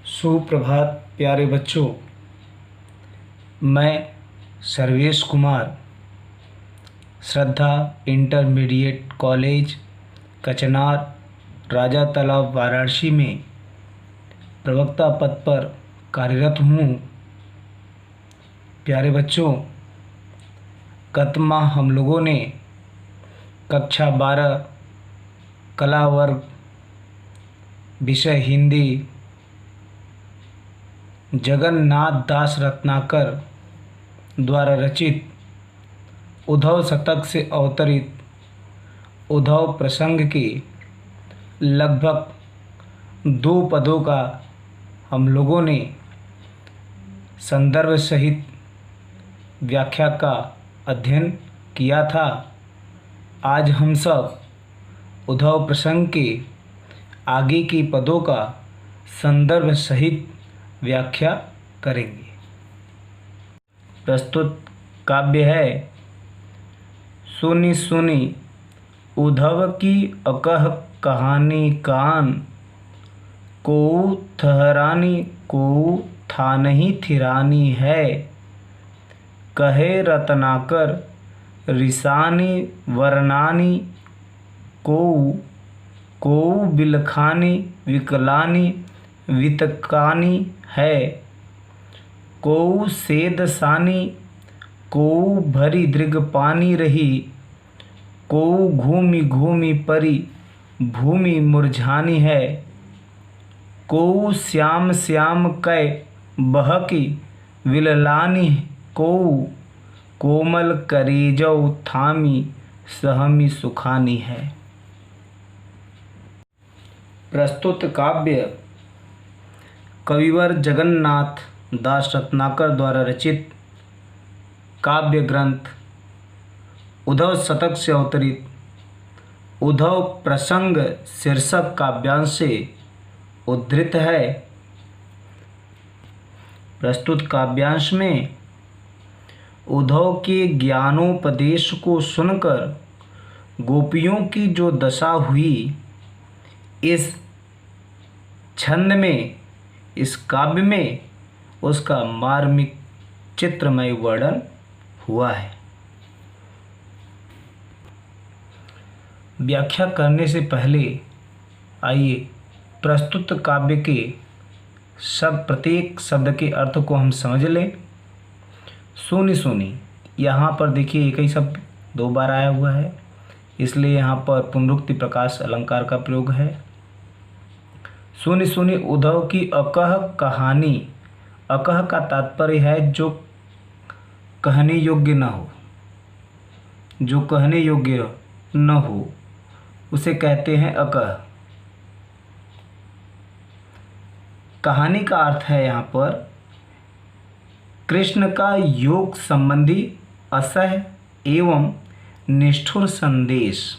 सुप्रभात प्यारे बच्चों। मैं सर्वेश कुमार श्रद्धा इंटरमीडिएट कॉलेज कचनार राजा तालाब वाराणसी में प्रवक्ता पद पर कार्यरत हूँ। प्यारे बच्चों, गत माह हम लोगों ने कक्षा 12 कला वर्ग विषय हिंदी जगन्नाथ दास रत्नाकर द्वारा रचित उद्धव शतक से अवतरित उद्धव प्रसंग के लगभग 2 पदों का हम लोगों ने संदर्भ सहित व्याख्या का अध्ययन किया था। आज हम सब उद्धव प्रसंग के आगे के पदों का संदर्भ सहित व्याख्या करेंगे। प्रस्तुत काव्य है सुनी सुनी उद्धव की अकह कहानी कान, को ठहरानी को थानही थिरानी है। कहे रत्नाकर रिसानी वर्णानी को बिलखानी विकलानी वितकानी है। को सेदसानी को भरी दृग पानी रही। को घूमी घूमी परी भूमि मुरझानी है। को श्याम श्याम कै बहकी विललानी। को कोमल करेजौ थामी सहमी सुखानी है। प्रस्तुत काव्य कविवर जगन्नाथ दास रत्नाकर द्वारा रचित काव्य ग्रंथ उद्धव शतक से अवतरित उद्धव प्रसंग शीर्षक काव्यांश से उद्धृत है। प्रस्तुत काव्यांश में उद्धव के ज्ञानोपदेश को सुनकर गोपियों की जो दशा हुई, इस छंद में इस काव्य में उसका मार्मिक चित्रमय वर्णन हुआ है। व्याख्या करने से पहले आइए प्रस्तुत काव्य के प्रत्येक शब्द के अर्थ को हम समझ लें। सुनी सुनी, यहाँ पर देखिए एक ही शब्द 2 बार आया हुआ है, इसलिए यहाँ पर पुनरुक्ति प्रकाश अलंकार का प्रयोग है। सुनी सुनी उद्धव की अकह कहानी। अकह का तात्पर्य है जो कहने योग्य न हो, जो कहने योग्य न हो उसे कहते हैं अकह। कहानी का अर्थ है यहाँ पर कृष्ण का योग संबंधी असह्य एवं निष्ठुर संदेश।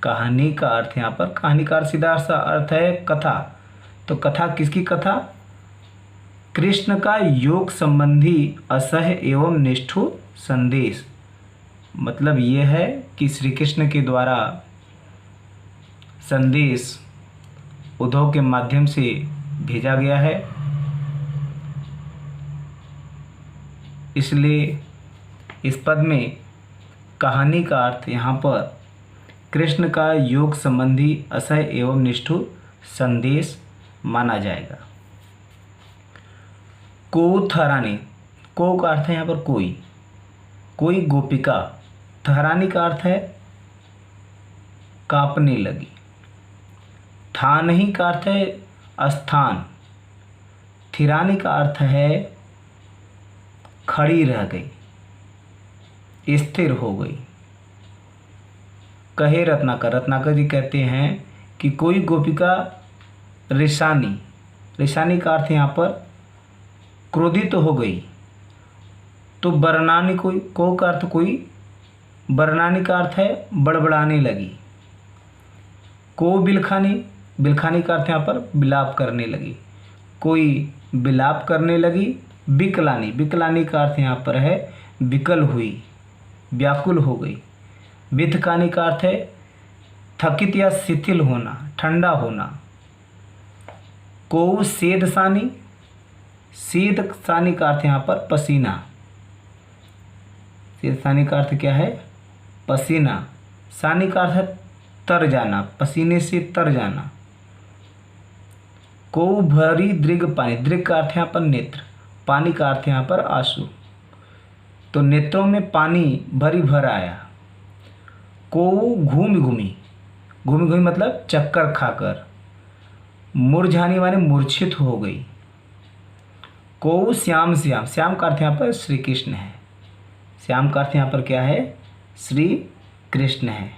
कहानी का अर्थ यहाँ पर कहानी का सीधा सा अर्थ है कथा। तो कथा किसकी कथा? कृष्ण का योग संबंधी असह्य एवं निष्ठुर संदेश। मतलब ये है कि श्री कृष्ण के द्वारा संदेश उद्धव के माध्यम से भेजा गया है, इसलिए इस पद में कहानी का अर्थ यहाँ पर कृष्ण का योग संबंधी असह्य एवं निष्ठुर संदेश माना जाएगा। को थरानी, को का अर्थ है यहाँ पर कोई गोपिका। थरानी का अर्थ है कांपने लगी। थानही का अर्थ है स्थान। थिरानी का अर्थ है खड़ी रह गई, स्थिर हो गई। कहे रत्नाकर जी कहते हैं कि कोई गोपिका रिसानी। रिसानी का अर्थ यहाँ पर क्रोधित तो हो गई। तो बरनानी को का अर्थ कोई, बरनानी का अर्थ है बड़बड़ाने लगी। को बिलखानी का अर्थ यहाँ पर विलाप करने लगी। कोई विलाप करने लगी। विकलानी का अर्थ यहाँ पर है विकल हुई, व्याकुल हो गई। वितकानी का अर्थ है थकित या शिथिल होना, ठंडा होना। कोऊ सेद सानी, सेद सानी का अर्थ यहाँ पर पसीना, सेद सानी का अर्थ क्या है? पसीना। सानी का अर्थ है तर जाना, पसीने से तर जाना। कोऊ भरी दृग पानी, दृग का अर्थ यहाँ पर नेत्र, पानी का अर्थ यहाँ पर आंसू, तो नेत्रों में पानी भरी भर आया। कोऊ घूम घूमी, घूमी घूमी मतलब चक्कर खाकर, मुरझानी माने मूर्छित हो गई। कोऊ श्याम श्याम, श्याम का अर्थ यहाँ पर श्री कृष्ण है, श्याम का अर्थ यहाँ पर क्या है? श्री कृष्ण है।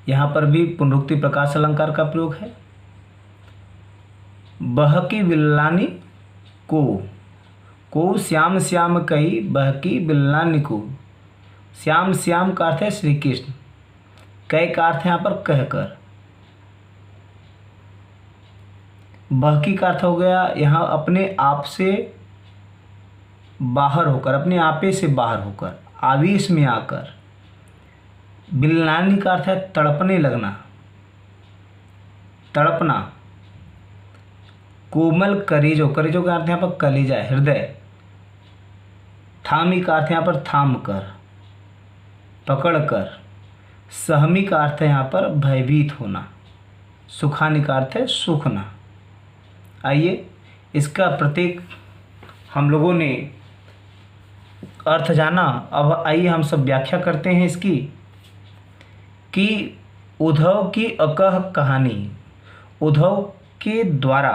यहाँ पर भी पुनरुक्ति प्रकाश अलंकार का प्रयोग है। बहकी बिल्लानी को श्याम श्याम कही बहकी बिल्लानी को, श्याम श्याम का अर्थ है श्री कृष्ण, कई का अर्थ है यहाँ पर कहकर। बहकी का अर्थ हो गया यहाँ अपने आप से बाहर होकर, अपने आपे से बाहर होकर, आवेश में आकर। बिल्लानी का अर्थ है तड़पने लगना, तड़पना। कोमल करेजो, करेजो का अर्थ यहाँ पर कलेजा, हृदय। थामी का अर्थ यहाँ पर थाम कर, पकड़ कर। सहमी का अर्थ है यहाँ पर भयभीत होना। सुखानी का अर्थ है सूखना। आइए इसका प्रत्येक हम लोगों ने अर्थ जाना, अब आइए हम सब व्याख्या करते हैं इसकी। कि उद्धव की अकह कहानी, उद्धव के द्वारा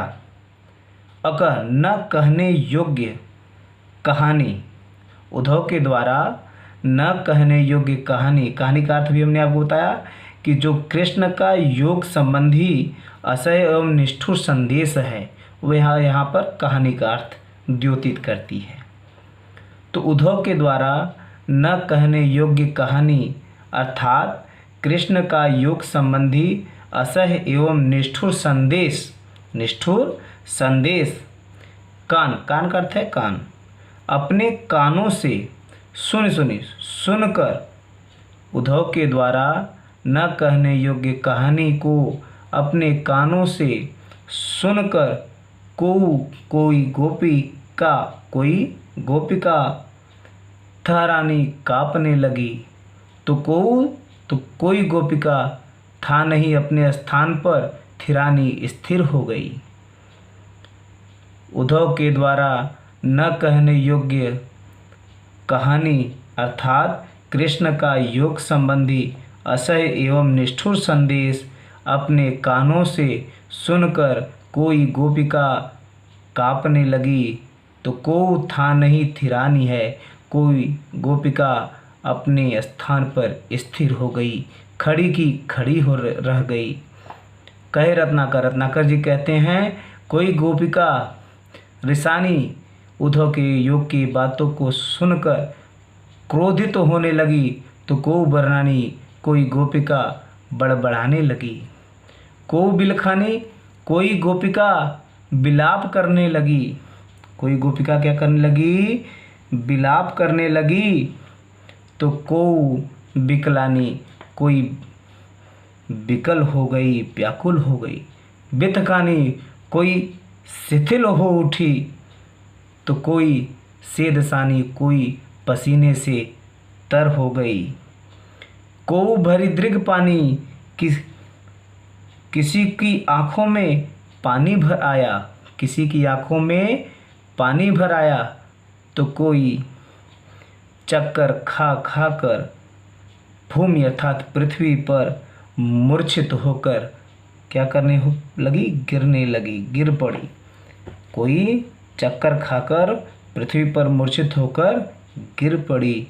अकह न कहने योग्य कहानी, उद्धव के द्वारा न कहने योग्य कहानी। कहानी का अर्थ भी हमने आपको बताया कि जो कृष्ण का योग संबंधी असह्य एवं निष्ठुर संदेश है वह यहाँ पर कहानी का अर्थ द्योतित करती है। तो उद्धव के द्वारा न कहने योग्य कहानी अर्थात कृष्ण का योग संबंधी असह्य एवं निष्ठुर संदेश, निष्ठुर संदेश। कान, कान का अर्थ है कान। अपने कानों से सुनकर उद्धव के द्वारा न कहने योग्य कहानी को अपने कानों से सुनकर कोई गोपिका ठहरानी कांपने लगी। तो कोई गोपिका था नहीं अपने स्थान पर, थिरानी स्थिर हो गई। उद्धव के द्वारा न कहने योग्य कहानी अर्थात कृष्ण का योग संबंधी असह्य एवं निष्ठुर संदेश अपने कानों से सुनकर कोई गोपिका कांपने लगी। तो को था नहीं थिरानी है, कोई गोपिका अपने स्थान पर स्थिर हो गई, खड़ी की खड़ी हो रह गई। कहे रत्नाकर, रत्नाकर जी कहते हैं कोई गोपिका रिसानी उद्धव के योग की बातों को सुनकर क्रोधित होने लगी। तो को बरनानी, कोई गोपिका बड़बड़ाने लगी। को बिलखानी, कोई गोपिका बिलाप करने लगी। कोई गोपिका क्या करने लगी? बिलाप करने लगी। तो को बिकलानी, कोई विकल हो गई, व्याकुल हो गई। बितकानी, कोई शिथिल हो उठी। तो कोई सेदसानी, कोई पसीने से तर हो गई। को भरी दृग पानी, किसी की आँखों में पानी भर आया, किसी की आँखों में पानी भर आया। तो कोई चक्कर खा कर भूमि अर्थात पृथ्वी पर मूर्छित होकर क्या करने लगी? गिरने लगी, गिर पड़ी। कोई चक्कर खाकर पृथ्वी पर मूर्छित होकर गिर पड़ी।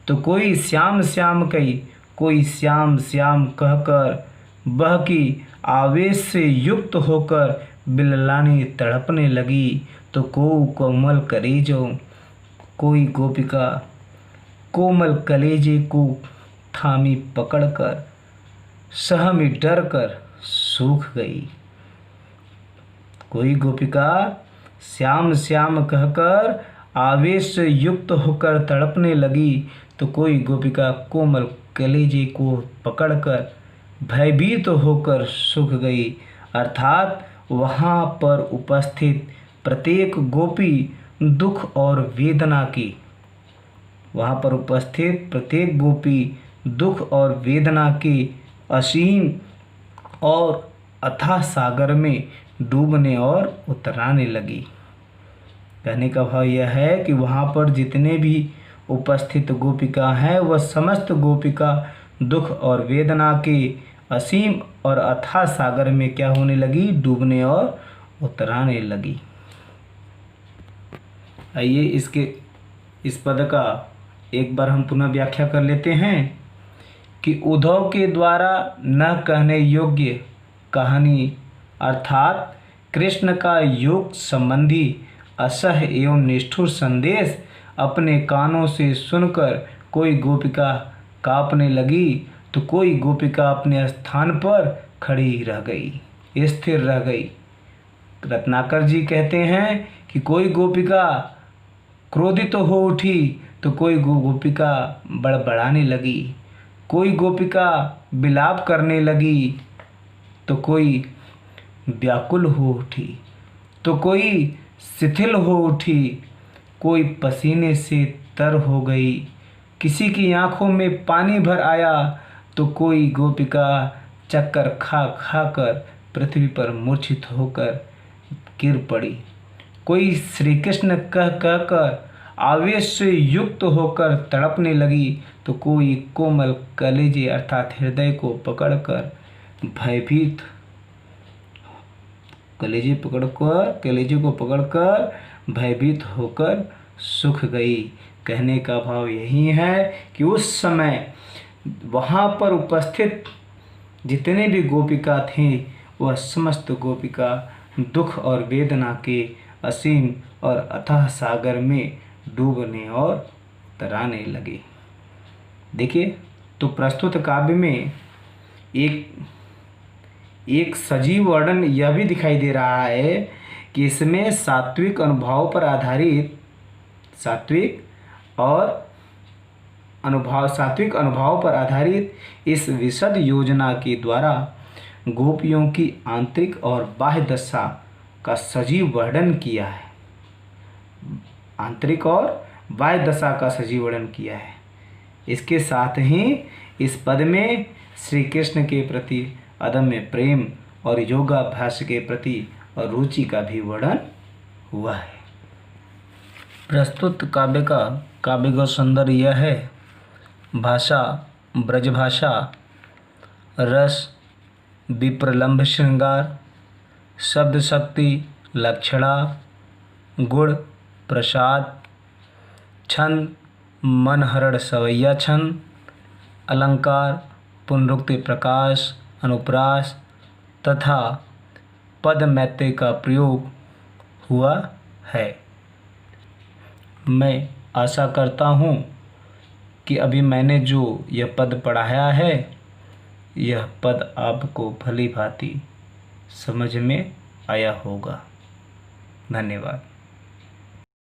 तो कोई श्याम श्याम कही, कोई श्याम श्याम कहकर बहकी आवेश से युक्त होकर बिललानी तड़पने लगी। तो कोमल कलेजो, कोई गोपिका कोमल कलेजे को थामी पकड़कर सहमी डर कर सूख गई। कोई गोपिका श्याम श्याम कहकर आवेश से युक्त होकर तड़पने लगी। तो कोई गोपिका कोमल कलेजे को पकड़कर भयभीत होकर सूख गई। अर्थात वहाँ पर उपस्थित प्रत्येक गोपी दुख और वेदना की, वहाँ पर उपस्थित प्रत्येक गोपी दुख और वेदना के असीम और अथाह सागर में डूबने और उतराने लगी। कहने का भाव यह है कि वहाँ पर जितने भी उपस्थित गोपिका हैं वह समस्त गोपिका दुख और वेदना के असीम और अथाह सागर में क्या होने लगी, डूबने और उतराने लगी। आइए इस पद का एक बार हम पुनः व्याख्या कर लेते हैं कि उद्धव के द्वारा न कहने योग्य कहानी अर्थात कृष्ण का योग संबंधी असह्य एवं निष्ठुर संदेश अपने कानों से सुनकर कोई गोपिका कांपने लगी तो कोई गोपिका अपने स्थान पर खड़ी रह गई, स्थिर रह गई। रत्नाकर जी कहते हैं कि कोई गोपिका क्रोधित तो हो उठी तो कोई गोपिका बड़बड़ाने लगी, कोई गोपिका विलाप करने लगी तो कोई व्याकुल हो उठी, तो कोई शिथिल हो उठी, कोई पसीने से तर हो गई, किसी की आंखों में पानी भर आया तो कोई गोपिका चक्कर खा खा कर पृथ्वी पर मूर्छित होकर गिर पड़ी, कोई श्री कृष्ण कह कहकर आवेश से युक्त होकर तड़पने लगी तो कोई कोमल कलेजे अर्थात हृदय को पकड़कर भयभीत कलेजे को पकड़कर भयभीत होकर सूख गई। कहने का भाव यही है कि उस समय वहाँ पर उपस्थित जितने भी गोपिका थे वह समस्त गोपिका दुख और वेदना के असीम और अथाह सागर में डूबने और उतराने लगे। देखिए, तो प्रस्तुत काव्य में एक सजीव वर्णन यह भी दिखाई दे रहा है कि इसमें सात्विक अनुभव पर आधारित इस विशद योजना के द्वारा गोपियों की आंतरिक और बाह्य दशा का सजीव वर्णन किया है। आंतरिक और बाह्य दशा का सजीव वर्णन किया है। इसके साथ ही इस पद में श्री कृष्ण के प्रति अदम्य प्रेम और योगाभ्यास के प्रति रुचि का भी वर्णन हुआ है। प्रस्तुत काव्य का काव्यगत सौंदर्य यह है: भाषा ब्रजभाषा, रस विप्रलंभ श्रृंगार, शब्द शक्ति लक्षणा, गुण प्रसाद, छंद मनहरण सवैया छंद, अलंकार पुनरुक्ति प्रकाश अनुप्रास तथा पद मैत्रेय का प्रयोग हुआ है। मैं आशा करता हूँ कि अभी मैंने जो यह पद पढ़ाया है यह पद आपको भली भांति समझ में आया होगा। धन्यवाद।